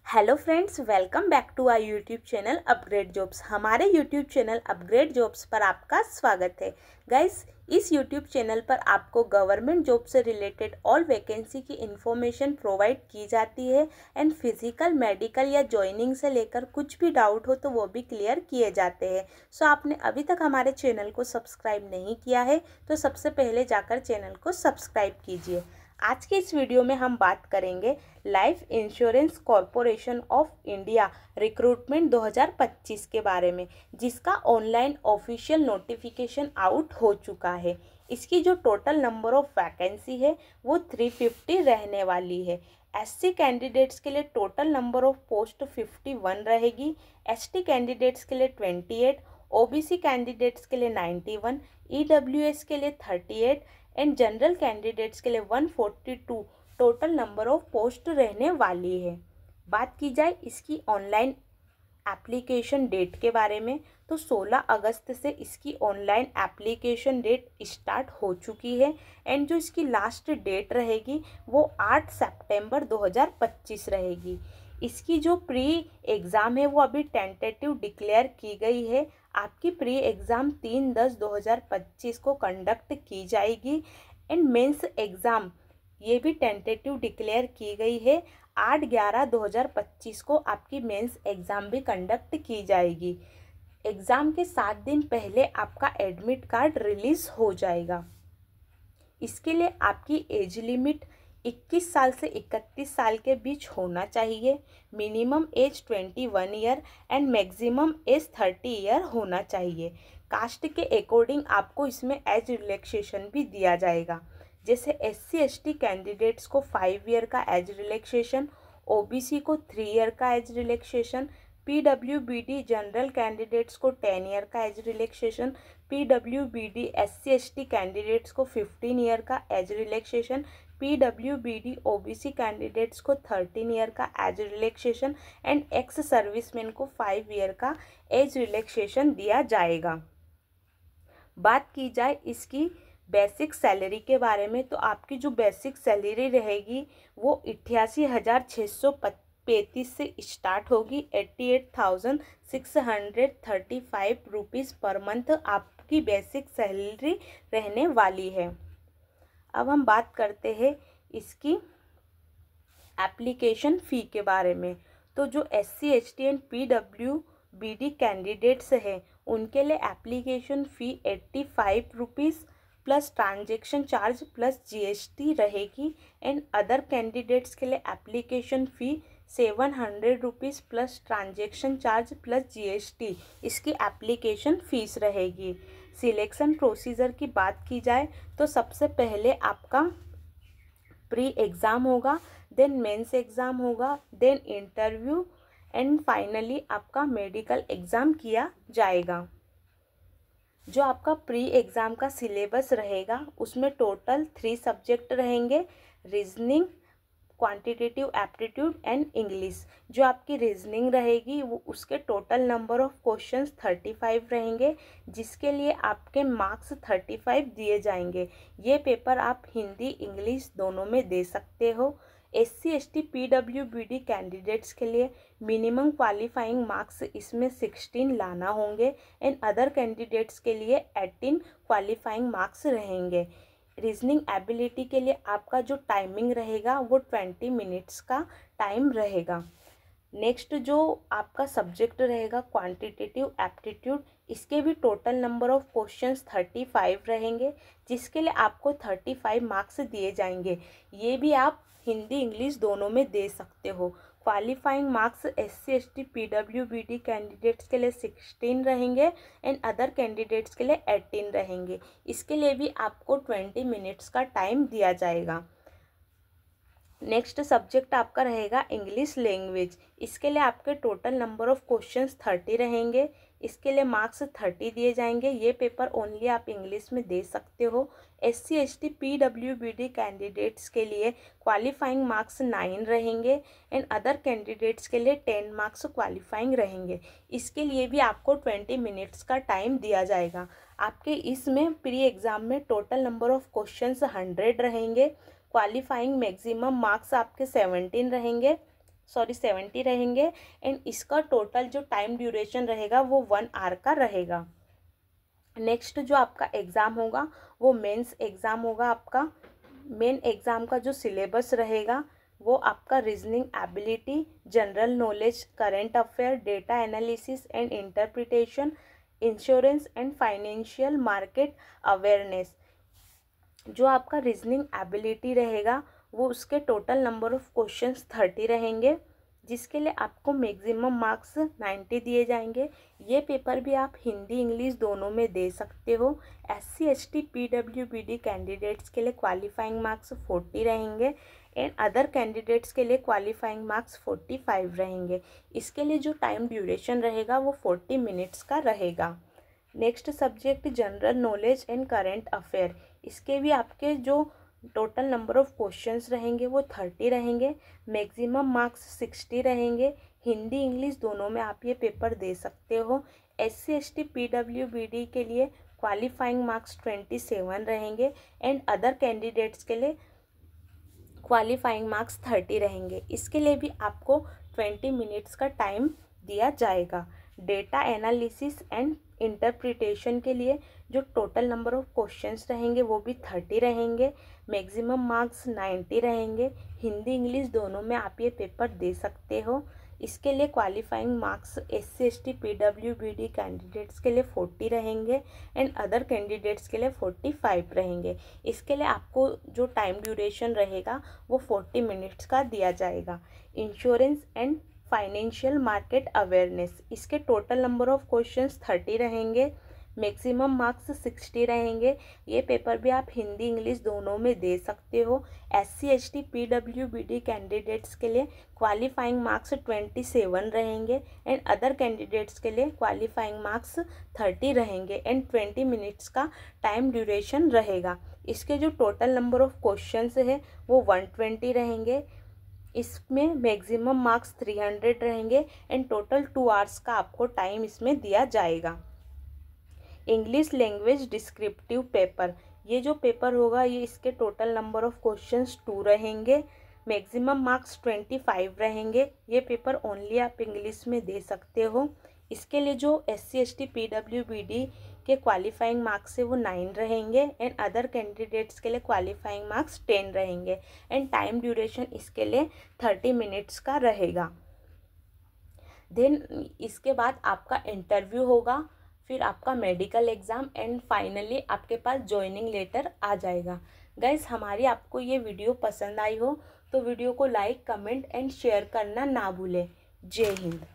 Hello friends, welcome back to our YouTube channel upgrade jobs. हमारे YouTube channel upgrade jobs पर आपका स्वागत है। गाइस, इस यूट्यूब चैनल पर आपको गवर्नमेंट जॉब से रिलेटेड ऑल वैकेंसी की इन्फॉर्मेशन प्रोवाइड की जाती है एंड फिजिकल, मेडिकल या ज्वाइनिंग से लेकर कुछ भी डाउट हो तो वो भी क्लियर किए जाते हैं। सो आपने अभी तक हमारे चैनल को सब्सक्राइब नहीं किया है तो सबसे पहले जाकर चैनल को सब्सक्राइब कीजिए। आज के इस वीडियो में हम बात करेंगे life insurance corporation of India recruitment 2025 के बारे में, जिसका ऑनलाइन ऑफिशियल नोटिफिकेशन आउट हो चुका है। इसकी जो टोटल नंबर ऑफ वैकेंसी है वो 350 रहने वाली है। एससी कैंडिडेट्स के लिए टोटल नंबर ऑफ पोस्ट 51 रहेगी, एसटी कैंडिडेट्स के लिए 28, ओबीसी कैंडिडेट्स के लिए 91, ईडब्ल्यूएस के लिए 38 एंड जनरल कैंडिडेट्स के लिए 142 टोटल नंबर ऑफ पोस्ट रहने वाली है। बात की जाए इसकी ऑनलाइन एप्लीकेशन डेट के बारे में तो 16 अगस्त से इसकी ऑनलाइन एप्लीकेशन डेट स्टार्ट हो चुकी है एंड जो इसकी लास्ट डेट रहेगी वो 8 सितंबर 2025 रहेगी। इसकी जो प्री एग्ज़ाम है वो अभी टेंटेटिव डिक्लेयर की गई है। आपकी प्री एग्ज़ाम 3/10/2025 को कंडक्ट की जाएगी एंड मेंस एग्ज़ाम ये भी टेंटेटिव डिक्लेयर की गई है। 8/11/2025 को आपकी मेंस एग्ज़ाम भी कंडक्ट की जाएगी। एग्ज़ाम के 7 दिन पहले आपका एडमिट कार्ड रिलीज़ हो जाएगा। इसके लिए आपकी एज लिमिट 21 साल से 31 साल के बीच होना चाहिए। Minimum age 21 year and maximum age 30 year होना चाहिए। कास्ट के अकॉर्डिंग आपको इसमें एज रिलैक्सेशन भी दिया जाएगा। जैसे एससी एसटी कैंडिडेट्स को 5 ईयर का एज रिलैक्सेशन, ओबीसी को 3 ईयर का age relaxation, PWBD general candidates को 10 ईयर का age relaxation, PWBD SC ST candidates को 15 ईयर का age relaxation, PWBD OBC candidates को 13 ईयर का age relaxation and ex serviceman को 5 ईयर का एज रिलैक्सेशन दिया जाएगा। बात की जाए इसकी बेसिक सैलरी के बारे में तो आपकी जो बेसिक सैलरी रहेगी वो 88,635 से स्टार्ट होगी। 88,635 रुपीज़ पर मंथ आपकी बेसिक सैलरी रहने वाली है। अब हम बात करते हैं इसकी एप्लीकेशन फ़ी के बारे में। तो जो SC ST and PWBD candidates हैं उनके लिए application fee 85 rupees plus transaction charge plus GST रहेगी एंड अदर कैंडिडेट्स के लिए application fee 700 rupees plus transaction charge plus GST इसकी एप्लीकेशन फ़ीस रहेगी। सिलेक्शन प्रोसीजर की बात की जाए तो सबसे पहले आपका प्री एग्ज़ाम होगा, देन मेंस एग्ज़ाम होगा, देन इंटरव्यू एंड फाइनली आपका मेडिकल एग्ज़ाम किया जाएगा। जो आपका प्री एग्ज़ाम का सिलेबस रहेगा उसमें टोटल 3 सब्जेक्ट रहेंगे, reasoning, quantitative aptitude and English. जो आपकी रीजनिंग रहेगी वो उसके टोटल नंबर ऑफ क्वेश्चंस 35 रहेंगे, जिसके लिए आपके मार्क्स 35 दिए जाएंगे। ये पेपर आप हिंदी इंग्लिश दोनों में दे सकते हो। एससी एसटी पीडब्ल्यूबीडी कैंडिडेट्स के लिए मिनिमम क्वालिफाइंग मार्क्स इसमें 16 लाना होंगे एंड अदर कैंडिडेट्स के लिए 18 क्वालिफाइंग मार्क्स रहेंगे। रीजनिंग एबिलिटी के लिए आपका जो टाइमिंग रहेगा वो 20 मिनट्स का टाइम रहेगा। नेक्स्ट जो आपका सब्जेक्ट रहेगा क्वांटिटेटिव एप्टीट्यूड, इसके भी टोटल नंबर ऑफ क्वेश्चंस 35 रहेंगे, जिसके लिए आपको 35 मार्क्स दिए जाएंगे। ये भी आप हिंदी इंग्लिश दोनों में दे सकते हो। Qualifying marks SC ST PWBD candidates के लिए 16 रहेंगे एंड अदर कैंडिडेट्स के लिए 18 रहेंगे। इसके लिए भी आपको 20 मिनट्स का टाइम दिया जाएगा। नेक्स्ट सब्जेक्ट आपका रहेगा इंग्लिश लैंग्वेज। इसके लिए आपके टोटल नंबर ऑफ क्वेश्चंस 30 रहेंगे, इसके लिए मार्क्स 30 दिए जाएंगे। ये पेपर ओनली आप इंग्लिश में दे सकते हो। एससी एसटी पीडब्ल्यूबीडी कैंडिडेट्स के लिए क्वालिफाइंग मार्क्स 9 रहेंगे एंड अदर कैंडिडेट्स के लिए 10 मार्क्स क्वालिफाइंग रहेंगे। इसके लिए भी आपको 20 मिनट्स का टाइम दिया जाएगा। आपके इसमें प्री एग्ज़ाम में टोटल नंबर ऑफ क्वेश्चंस 100 रहेंगे, क्वालिफाइंग मैक्सिमम मार्क्स आपके 17 रहेंगे 70 रहेंगे एंड इसका टोटल जो टाइम ड्यूरेशन रहेगा वो 1 आवर का रहेगा। नेक्स्ट जो आपका एग्ज़ाम होगा वो मेंस एग्ज़ाम होगा। आपका मेन एग्ज़ाम का जो सिलेबस रहेगा वो आपका reasoning ability, general knowledge, current affair, data analysis and interpretation, insurance and financial market awareness. जो आपका रीजनिंग एबिलिटी रहेगा वो उसके टोटल नंबर ऑफ क्वेश्चंस 30 रहेंगे, जिसके लिए आपको मैक्सिमम मार्क्स 90 दिए जाएंगे। ये पेपर भी आप हिंदी इंग्लिश दोनों में दे सकते हो। SC ST PWBD कैंडिडेट्स के लिए क्वालिफाइंग मार्क्स 40 रहेंगे एंड अदर कैंडिडेट्स के लिए क्वालिफाइंग मार्क्स 45 रहेंगे। इसके लिए जो टाइम ड्यूरेशन रहेगा वो 40 मिनट्स का रहेगा। Next subject general knowledge and current affair, इसके भी आपके जो टोटल नंबर ऑफ क्वेश्चंस रहेंगे वो 30 रहेंगे, मैक्सिमम मार्क्स 60 रहेंगे। हिंदी इंग्लिश दोनों में आप ये पेपर दे सकते हो। SC ST PWBD के लिए क्वालिफाइंग मार्क्स 27 रहेंगे एंड अदर कैंडिडेट्स के लिए क्वालिफाइंग मार्क्स 30 रहेंगे। इसके लिए भी आपको 20 मिनट्स का टाइम दिया जाएगा। डेटा एनालिसिस एंड इंटरप्रिटेशन के लिए जो टोटल नंबर ऑफ क्वेश्चंस रहेंगे वो भी 30 रहेंगे, मैक्सिमम मार्क्स 90 रहेंगे। हिंदी इंग्लिश दोनों में आप ये पेपर दे सकते हो। इसके लिए qualifying marks SC ST PWBD candidates के लिए 40 रहेंगे एंड अदर कैंडिडेट्स के लिए 45 रहेंगे। इसके लिए आपको जो टाइम ड्यूरेशन रहेगा वो 40 मिनट्स का दिया जाएगा। Insurance and financial market awareness, इसके टोटल नंबर ऑफ क्वेश्चंस 30 रहेंगे, मैक्सिमम मार्क्स 60 रहेंगे। ये पेपर भी आप हिंदी इंग्लिश दोनों में दे सकते हो। SC ST PWBD कैंडिडेट्स के लिए क्वालिफाइंग मार्क्स 27 रहेंगे एंड अदर कैंडिडेट्स के लिए क्वालिफाइंग मार्क्स 30 रहेंगे एंड 20 मिनट्स का टाइम ड्यूरेशन रहेगा। इसके जो टोटल नंबर ऑफ क्वेश्चंस है वो 120 रहेंगे, इसमें मैक्सिमम मार्क्स 300 रहेंगे एंड टोटल 2 आवर्स का आपको टाइम इसमें दिया जाएगा। इंग्लिश लैंग्वेज डिस्क्रिप्टिव पेपर, ये जो पेपर होगा ये इसके टोटल नंबर ऑफ क्वेश्चंस 2 रहेंगे, मैक्सिमम मार्क्स 25 रहेंगे। ये पेपर ओनली आप इंग्लिश में दे सकते हो। इसके लिए जो SC ST PWBD के क्वालिफाइंग मार्क्स है वो 9 रहेंगे एंड अदर कैंडिडेट्स के लिए क्वालिफाइंग मार्क्स 10 रहेंगे एंड टाइम ड्यूरेशन इसके लिए 30 मिनट्स का रहेगा। देन इसके बाद आपका इंटरव्यू होगा, फिर आपका मेडिकल एग्ज़ाम एंड फाइनली आपके पास जॉइनिंग लेटर आ जाएगा। गाइस हमारी आपको ये वीडियो पसंद आई हो तो वीडियो को लाइक, कमेंट एंड शेयर करना ना भूलें। जय हिंद।